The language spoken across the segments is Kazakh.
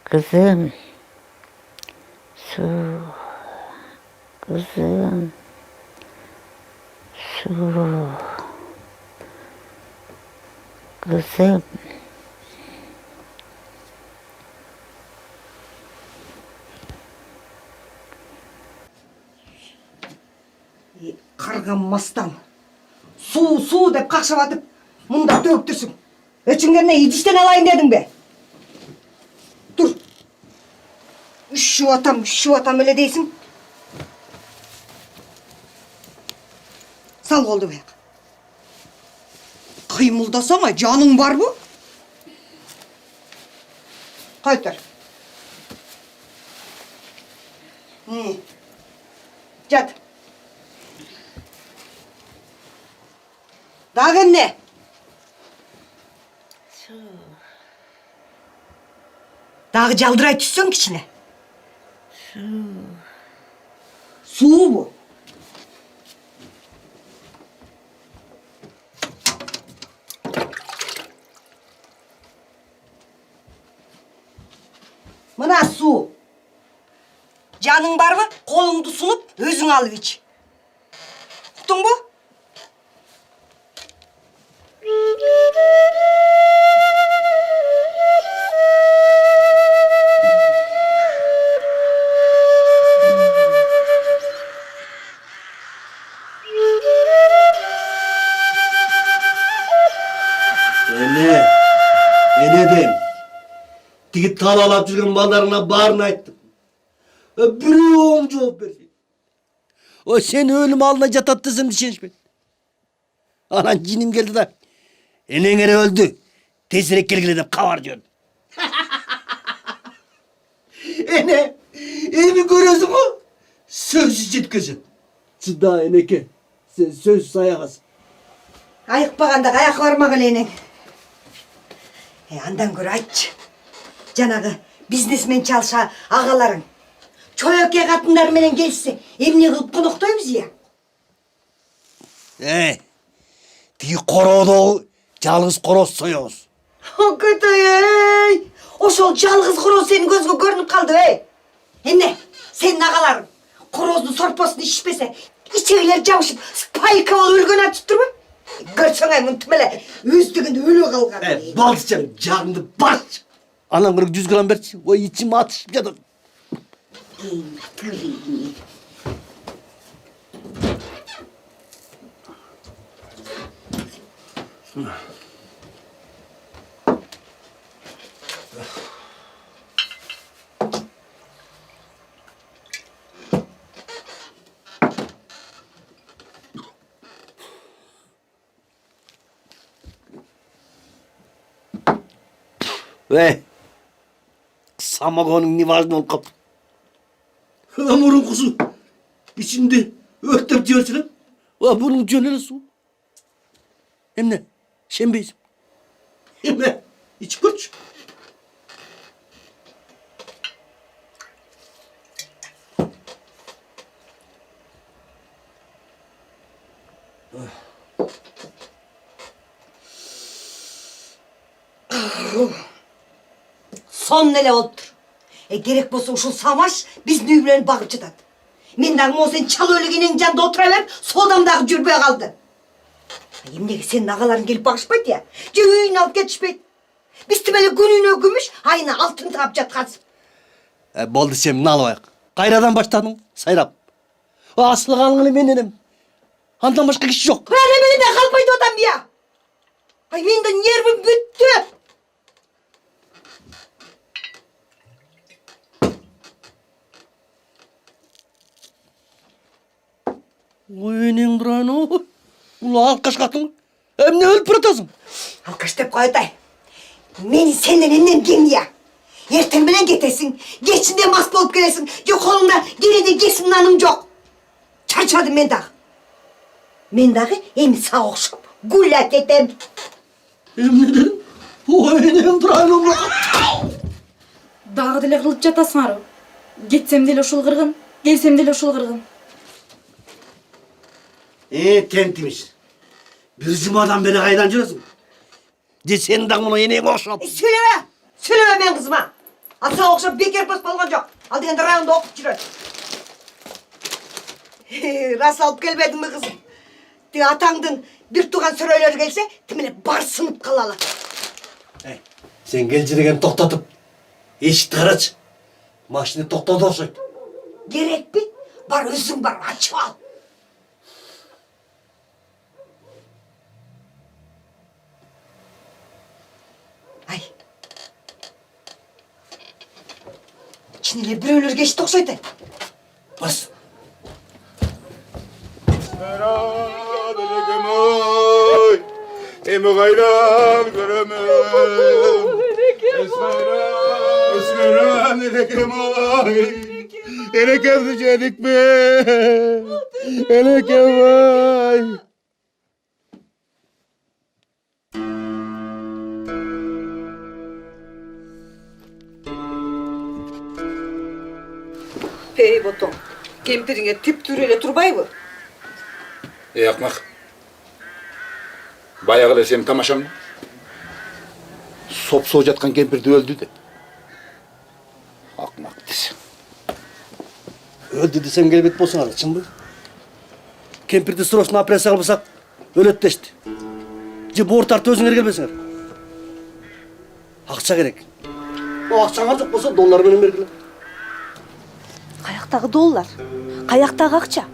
Kızım, su, kızım, su, kızım. Qargan mastан. Su dep qaqşap atıp, munda tөгіп тұрсың. Өчүңдеріне идиштен алайын дедің бе? Dur. Üşüp atam öyle дейсің. Sal қолды бек. Қимылдасаңа, жаның бар bu? Қайтар. Жат. Дағы не? Дағы жалдырай түссің кішіне. Су bu. Mına su. Canın var mı? Kolunu sunup özün alıp iç. Uktun bu? Eneden. Tigi talalap жүрген балдарына барын айттым. Біреуің жооп берсе. О, сен өлім алдына жатат десем сенішпен. Анан жиним келді да. Энеңере өлді. Тезірек келгіле деп хабар жөнді. Эне, эми көресің ғой? Сөзсіз жеткізін. Чыда, энеке. Сен сөзсіз аяғасың. Айықпағанда аяқы бармаған енең. Андан көрі айтшы. Жанағы бизнесмен чалша ағаларың. Чойоке қатындар менен келсе, емне қылып құнықтойбыз я? Тиги қороодогу жалғыз қороз соябыз. Көтөй, ошол жалғыз қороз сенің көзгө көрініп қалды, Эмне, сенің ағаларың қороздың сорпосын ішпесе, ичегилер жабышып, спайка болуп өлгөн атып турбу? Көрсөң мынтип эле өздүгүндө өлүп калган. Балдычам, жағымды барчы. Анан 100 грамм берчи. Ой, içim atışıp жатат. Ve Samagon'un ne важный olup kaptı. Amurun kuzu. İçinde öktep diyorsun. Ve bunun cöneli su. Hem ne? Şembeyizim. Hem ne? İç kurç. Son nele oluptur. Gerek bolsa uşul samaş biz nüyülerini bağıp çıtat. Men dagı o sen çal ölügenin janında oturaverip sodamdagı жүрбөй kaldı. Emnege senin ağaların gelip bağışpaydı ya. Je үйün alıp ketişpeydi. Biz tümeli gününe gümüş, ayına altın tağıp жатқансып. Болды сен мына алып Қайрадан баштадың, сайрап. Асылы қалыңы мен енем. Андан башқа кіші жоқ. Öyle beni de kalmaydı odam ya. Ay benim de nervim büttü. Ой, енең бұрайын, ой. Бұл алқаш қатын. Әміне өліп бұратасың. Alkış деп koyatay. Meni senden ennem kim ya? Erten bilen getesin. Geçinde mas bolup gelesin. Yok kolunda geride kesin nanım yok. Çarçadım men dağı. Men dağı hem sağ okşup. Gullat etem. Әміне дедім. Ой, енең бұрайын, ой. Дагы деле кылып жатасыңар. Кетсем деле ушул кыргын, келсем деле ушул кыргын. Тентимиш. Bir cumadan beri kaydan жүресің. De senin de bunu yeneğe okşap. Söyleme. Söyleme men kızıma. Asa okşup bekar pas bolgan yok. Al degende rayonda okup жүрөт. Ras alıp gelmedin mi kızım? De atandın bir tuğan söröylөр gelse timine barsınıp kalalar. Sen gelciregen toxtatıp, eşit karaç. Maşını toxtadı okşaydı. Gerek mi? Bar özün bar açıp al. Ay. İçine bireylер geçti okşaydı. Bas. Emi gayran göremem. Esmeran elekem ay. Elekem sıcadık be. Elekem ay. Hey botom. Kempiringe tip türeyle turbay mı? Yakmak. Баягы сенин тамашаң соп-соо жаткан кемпирди өлдү деп. Акмак десең. Öldü desem gelbet bolsun hala, çın bu. Kempirdi sırosuna operasiya kılmasak, ölöt deşti. Je boğur tartı özüngер gelbesiңер. Akça gerek. O akçaңар жоқ болса, доллар менен бергиле. Kayaqtagı dollar, kayaqtagı akça.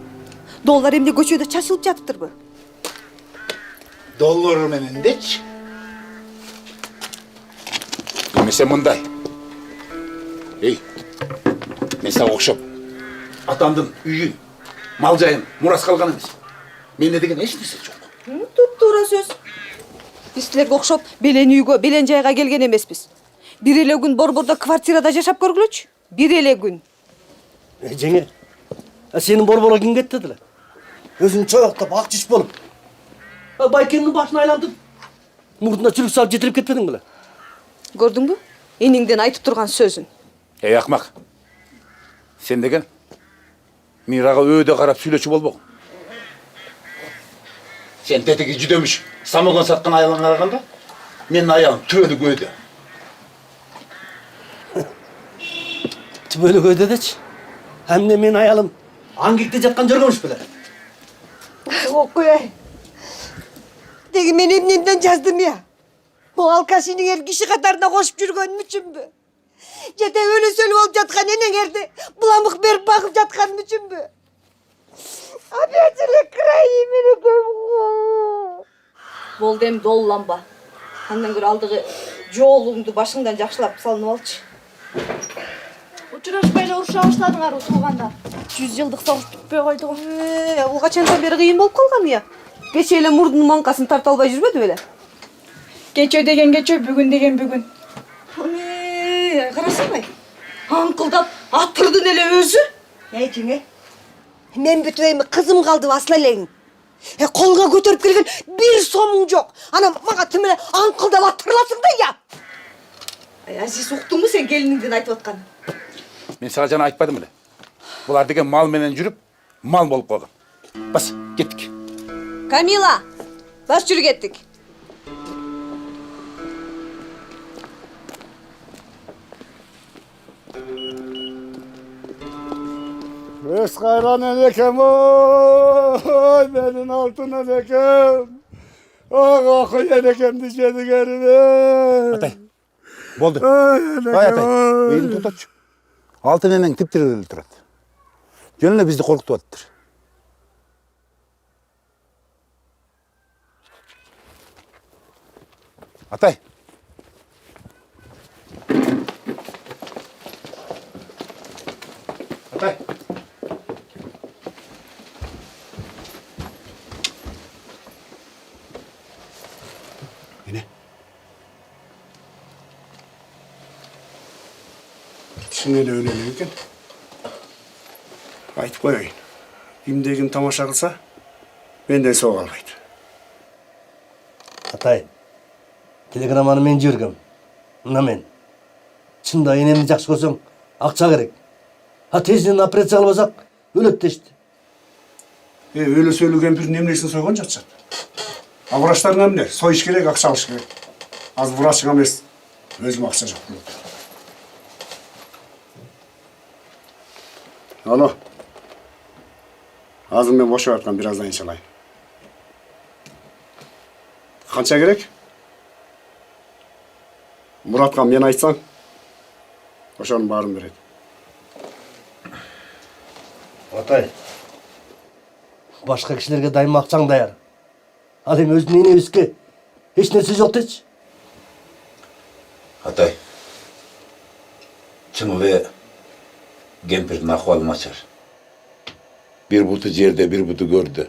Dollar emde көчөдө чачылып жатыптырбы? Доллар менен деч. Эмесе мындай. Эй, мен сага окшоп атамдын үйүн, мал жайын мурас калган эмес. Менде деген эч нерсе жок. Туп-туура сөз. Биз силерге окшоп белен үйгө, белен жайга келген эмеспиз. Бир эле күн борбордо квартирада жашап көргүлөчү. Бир эле күн. Жеңе, сенин борборго ким кетти деле? Өзүң чояктап, ак чиш болуп. Байкеңдин башын айлантып, мурдуна чүрүк салып жетирип кетпедиң беле? Көрдүңбү? Эниңден айтып турган сөзүн. Эй акмак. Сен деген Мирага өйдө карап сүйлөчү болбогун. Сен тетиги жүдөмүш самогон саткан аялыңа караганда менин аялым түбөлүк өйдө. Түбөлүк өйдө дечи. Эмне менин аялым аңгекте жаткан жөргөмүш беле? Окуй. Деги мен эмнемден жаздым я? О алкашинин киши катарына кошуп жүргөнүм үчүнбү? Жете өлө сөлө болуп жаткан энеңерди буламык берип багып жатканым үчүнбү? Опять эле край менекем. Болду эми долланба. Андан көрө алдыгы жоолуңду башыңдан жакшылап салынып алчы. Учурашпай эле уруша баштадыңар тууганда. 100 жылдык согуш бүтпөй койду го. Бул качандан бери кыйын болуп калган я? Кече эле мурдунун маңкасын тарта албай жүрбөдү беле? Кечөө деген кечөө, бүгүн деген бүгүн. Ой, қарасаңай. Аңқылдап аттырдың әле өзі. Ей жеңе, мен бүтөймі қызым қалды асыл әлең. Қолға көтеріп келген бір сомың жоқ. Ана маға тіміне аңқылдап аттырыласың да я. Әзиз ұқтың мұ сен келініңден айтып отқан? Мен саған жаңа айтпадым әле. Бұлар деген мал менен жүріп, мал болып қойған. Бас, кеттік. Камила, бас жүр кеттік. Öz kayran enekem oy, benim altın enekem. Ah ah enekem dişedi gerime. Atay, болды. Ay Ай, Атай, өзің тұтатшы. Алтын енең тіп-тірі тұрады. Жөніне бізді қорқытып attыр. Атай. Атай. Yine. Şimdi de öyle mümkün. Айтып koyayım. Kimdegin tamaşa kılsa, benden soğuk almaydı. Атай, телеграмманы мен жібергем. Мына мен. Шында енемді жақсы көрсең, ақша керек. Тезінен операция қылбасақ, өледі дешті. Öyle söylеген bir nemlesini soygan жатышат. А врачтардың эмне? Сойыш керек, акча алыш керек. Аз врачың эмес, өзүм акча жок. Алло. Азыр мен бошоп аткан, бираздан иншалайын. Канча керек? Muratқа мен айтсаң, ошонун баарын берет. Атай, башқа кішілерге дайым ақшаң даяр. Ал эми өзүнүн эне өске эч нерсе жок дечи. Атай, чын эле кемпирдин акыбалы начар. Бир буту жерде, бир буту көрдө.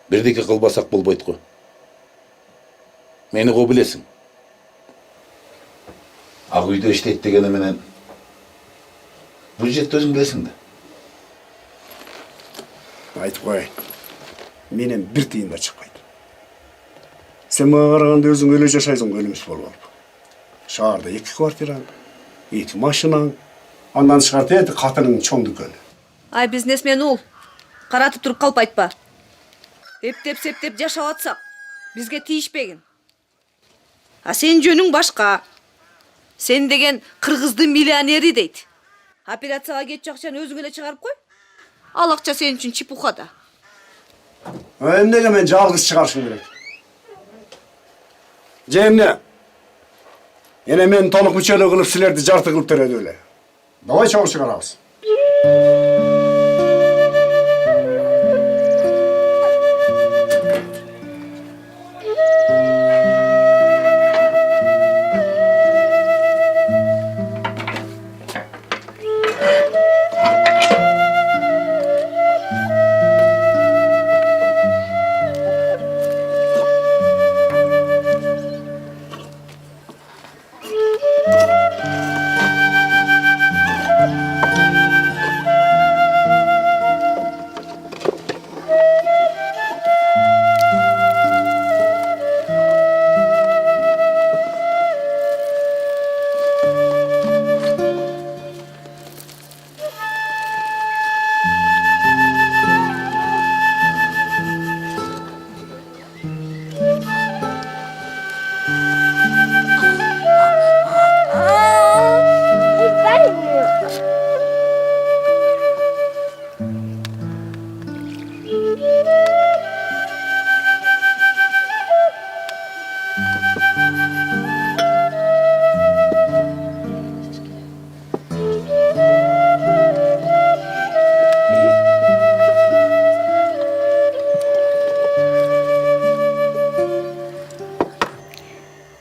Бирдеке кылбасак болбойт го. Мени го билесиң. Ак үйдө иштейт дегени менен бул жерде өзүң билесиң да. Айтып коеюн. Менен бир тыйын да чыкпайт. Сен мага караганда өзүң өлө жашайсың, өлүмүш болуп. Шаарда 2 квартираң, 2 машинаң, андан тышкары катырың чоң дүкөн. Ай, бизнесмен ул. Каратып туруп калып айтпа. Эптеп-септеп жашап атсак, бизге тийишпегин. А сен жөнүң башка. Сен деген кыргыздын миллионери дейт. Операцияга кетчү акчаны өзүң эле чыгарып кой. Ал акча сен үчүн чепухада. Эмнеге мен жалгыз чыгарышым керек? Же эмне? Эне мен толук мүчөлүү кылып силерди жарты кылып берет эле. Давай чогуу чыгарабыз.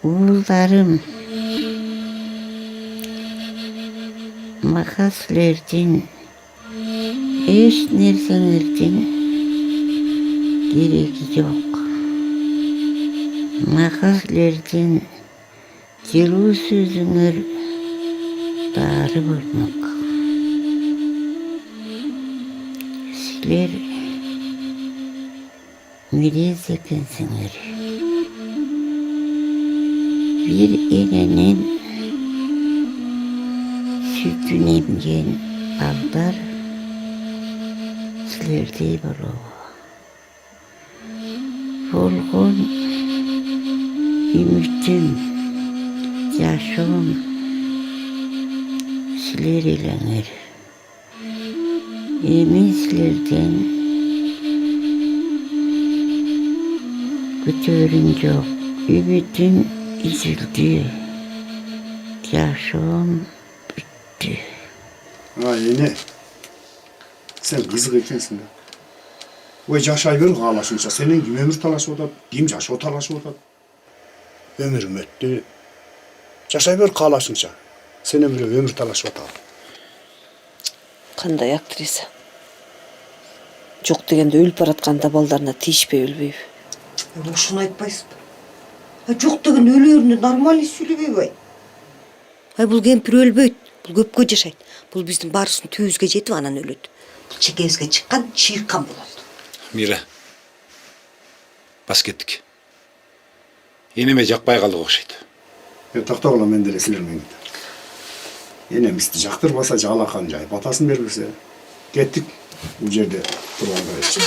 Uğullarım, maka sizlerden, eş nersenlerden gereki yok. Maka sizlerden жылуу сөзүңөр дары болмок. Силер мирез экенсиңер. Бир эненин сүтүн эмген балдар силердей болобу. Болгон үмүтүм, жашоом силер элеңер. Эми силерден күтөрүм жок, үмүтүм үзүлдү, жашоом бүттү. Эне, сен кызык экенсиң да. Ой, жашай бер каалашынча. Сенен ким өмүр талашып атат, ким жашоо талашып атат. Өмүрүм өттү. Жашай бер каалашынча. Сенен бирөө өмүр талашып атат. Кандай актриса? Жок дегенде өлүп баратканда балдарына тийишпей өлбөйбү. Ошону айтпайсызбы? Жок деген өлөрүнө нормально сүйлөбөйбү? Бул кемпир өлбөйт, бул көпкө жашайт. Бул биздин баарыбыздын түбүбүзгө жетип анан өлөт. Бул чекебизге чыккан чыйккан болот. Мира. Бас кеттик. Энеме жакпай калдык окшойт. Токтогула, мен деле силер менен кетем. Энемизди жактырбаса, жалакан жайып атасын бербесе, кеттик. Бул жерде турганда эч.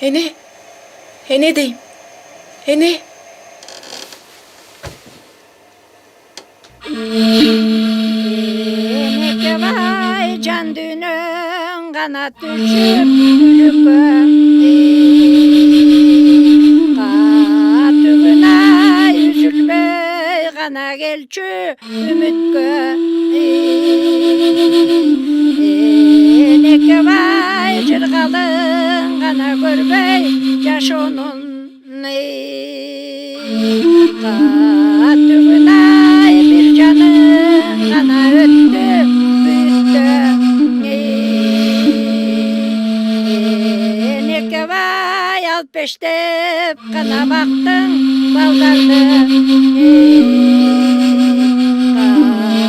Эне дейм. Эне. Энеке бай жан дүйнөң канат түшүп үлүккө. Катүгүн ай үзүлбөй гана келчү үмүткө. Энеке бай жыргалың гана көрбөй жашоонун. Катүгүн ай бир жаның гана өттү бүттү. Энеке бай алып бештеп гана бактың балдарды.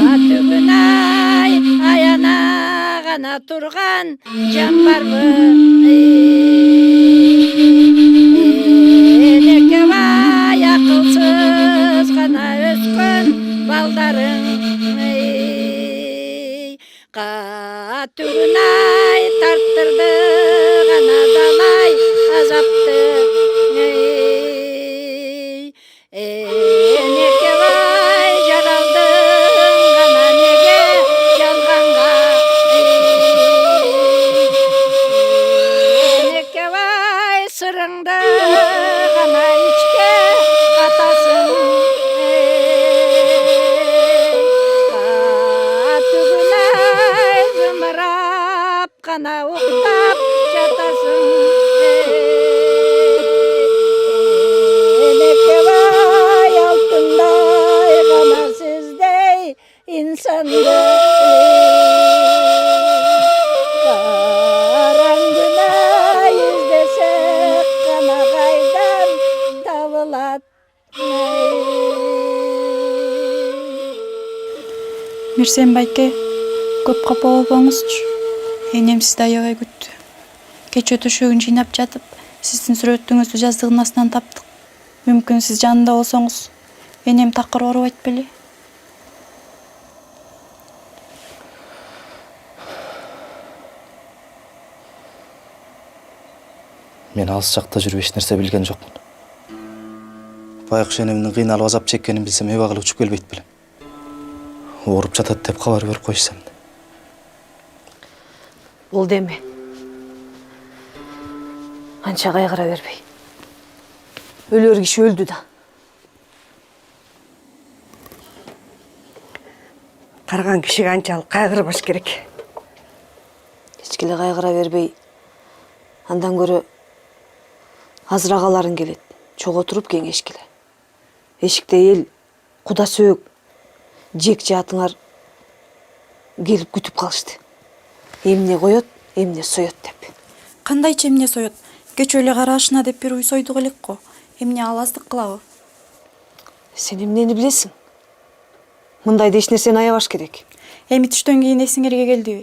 Катүгүн ай аяна гана турган жан барбы? Энеке бай акылсыз гана өскөн балдарың. Катүгүн ай тарттырды гана далай азапты. Энеке бай жаралдың гана неге жалганга. Энеке бай сырыңды гана ичке катасың. Катүгүн ай зымырап гана уктап жатасың. Энеке бай алтындай гана сиздей инсанды. Караңгы ай издесек гана кайдан табылат. Мирсен байке, көп капа болбоңузчу. Энем сизди аябай күттү. Кечээ төшөгүн жыйнап жатып, сиздин сүрөтүңүздү жаздыгынын астынан таптык. Мүмкүн сиз жанында болсоңуз, энем такыр оорубайт беле? Мен алыс жакта жүрүп эч нерсе билген жокмун. Байкуш энемдин кыйналып азап чеккенин билсем, эбагыл учуп келбейт белем. Ооруп жатат деп кабар берип коюшсам. Бол деме. Анча кайгыра бербей. Өлөр киши өлдү да. Карган кишиге анчалык кайгырбаш керек. Эч келе кайгыра бербей. Андан көрө азыраак аларың келет. Чогуу туруп кеңешкиле. Эшикте эл, куда сөөк, жек жаатыңар келип күтүп калышты. Эмне коет, эмне соет деп. Кандайча эмне соет? Кечөө эле карашына деп бир уй сойдук элекко. Эмне алаздык кылабы? Сен эмнени билесиң? Мындайда эч нерсени аябаш керек. Эми түштөн кийин эсиңерге келдиби?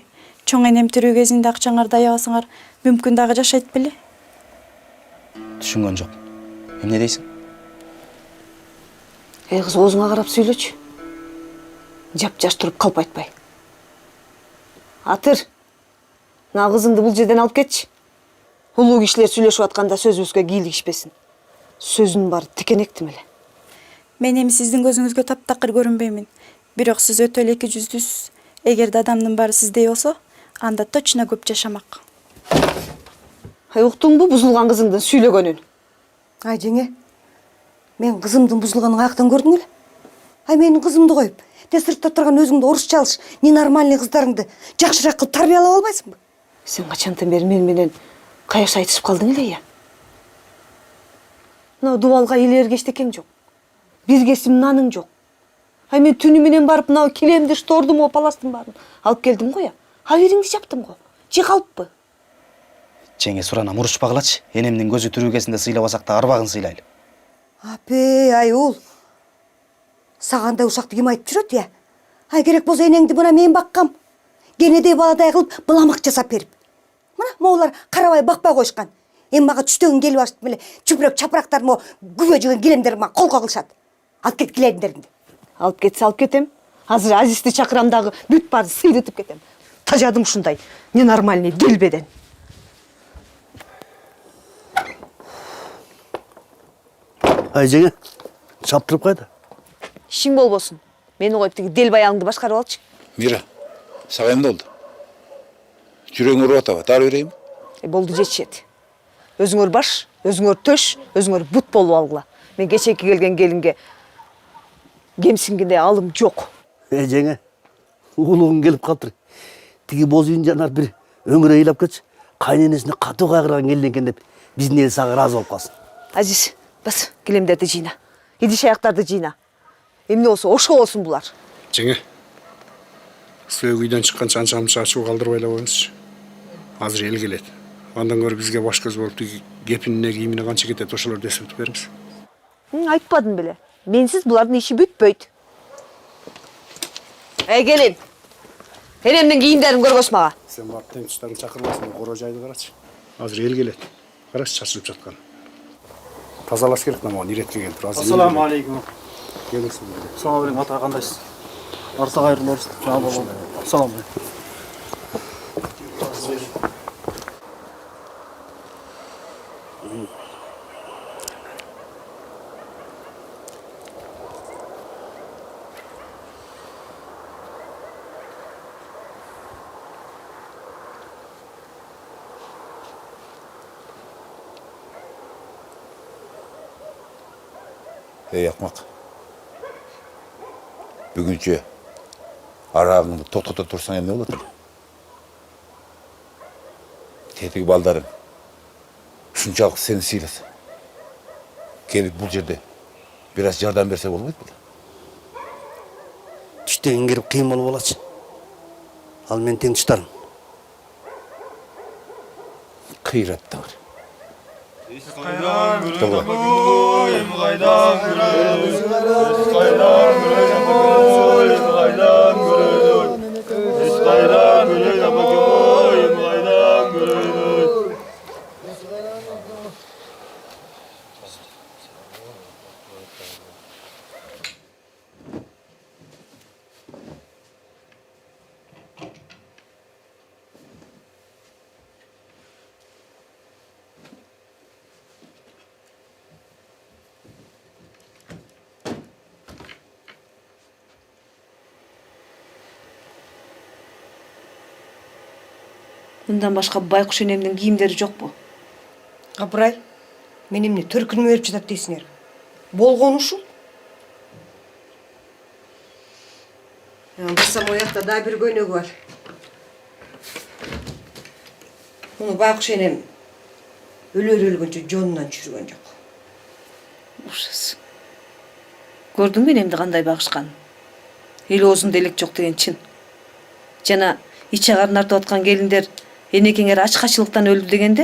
Чоң энем тирүү кезинде акчаңарды аябасыңар, мүмкүн дагы жашайт беле? Түшүнгөн жок. Эмне дейсиң? Кыз оозуңа карап сүйлөчү. Жап-жаш туруп калп айтпай. Атыр. Мына кызыңды бул жерден алып кетчи. Улуу кишилер сүйлөшүп атканда сөзүбүзгө кийлигишпесин. Сөзүнүн баары тикенектим эле. Мен эми сиздин көзүңүзгө таптакыр көрүнбөймүн. Бирок сиз өтө эле эки жүздүүсүз. Эгерде адамдын баары сиздей болсо, анда точно көп жашамак. Уктуңбу бузулган кызыңдын сүйлөгөнүн? Ай жеңе, мен кызымдын бузулганын каяктан көрдүң эле? Ай менин кызымды коюп, сыртта турган өзүңдү орусча алыш, ненормальный кыздарыңды жакшыраак кылып тарбиялап албайсыңбы? Сен качантан бери мен менен каяш айтышып калдың эле я? Мына дубалга илергешти экең жок. Бир кесим наның жок. Ай мен түнү менен барып мына килемди, штордуму, паластын баарын алып келдим го я. Абериңди чаптым го. Же калыппы? Жеңе сурана мурушпагылачы. Энемдин көзү тирүү кезинде сыйлабасак да арбагын сыйлайлы. Апе, ай уул. Сагандай ушакты ким айтып жүрөт я? Ай керек болсо энеңди мына мен баккам. Кенедей баладай кылып буламак жасап берип. Мына моулар карабай бакпай коюшкан. Эми мага түштөн келип ашып эле чүпүрөк чапырактар мо күбө жүргөн килемдер мага колго кылышат. Алып кет килемдериңди. Алып кетсе алып кетем. Азыр Азизди чакырам дагы бүт баарын сыйрытып кетем. Тажадым ушундай ненормальный делбеден. Ай жеңе, шаптырып кайда? Ишиң болбосун. Мени коюп тиги дел баягыңды башкарып алчы. Мира, сага эмне болду? Жүрөгүң уруп атабы? Дары берейинби? Болду жетишет. Өзүңөр баш, өзүңөр төш, өзүңөр бут болуп алгыла. Мен кечеки келген келинге кемсингенде алым жок. Жеңе, улугуң келип калыптыр. Тиги боз үйүн жанар бир өңүрө ыйлап кетчи. Кайненесине катуу кайгырган келин экен деп биздин эл сага ыраазы болуп калсын. Азиз, бас килемдерди жыйна. Идиш аяктарды жыйна. Эмне болсо ошо болсун булар. Жеңе. Сөөк үйдөн чыкканча анчамынча ачуу калтырбай эле коюңузчу. Азыр эл келет. Андан көрө бизге баш көз болуп тиги кепинине, кийимине канча кетет ошолорду эсептеп бериңиз. Айтпадым беле. Менсиз булардын иши бүтпөйт. Келин. Энемдин кийимдерин көргөз мага. Сен барып темчтарын чакырбайсың, коро жайды карачы. Азыр эл келет. Карачы чачылып жаткан. Тазалаш керек намаган иретке келип. Ассаламу алейкум. Келиңиз. Салам алейкум, ата кандайсыз? Арса кайрылып орус. Салам алейкум. Салам алейкум. Ey акмак. Бүгүнчө арагыңды токтото турсаң эмне болот? Тетиги балдарың ушунчалык сени сыйласа. Келип бул жерде бир аз жардам берсе болбойт беле? Түштөн кирип кыйын болуп алачы. Ал мен тең туштарым. Кыйраттагыр. Мындан башка байкуш энемдин кийимдери жокпу? Апырай, мен эмне төркүнүмө берип жатат дейсиңер? Болгону ушул. Бассам оякта да бир көйнөгү бар. Муну байкуш энем өлгөнчө жонунан чүргөн жок. Ужас. Көрдүңбү энемди кандай багышканын? Эл оозунда элек жок деген чын. Жана ич агарын артып аткан келиндер энекеңер ачкачылыктан өлдү дегенде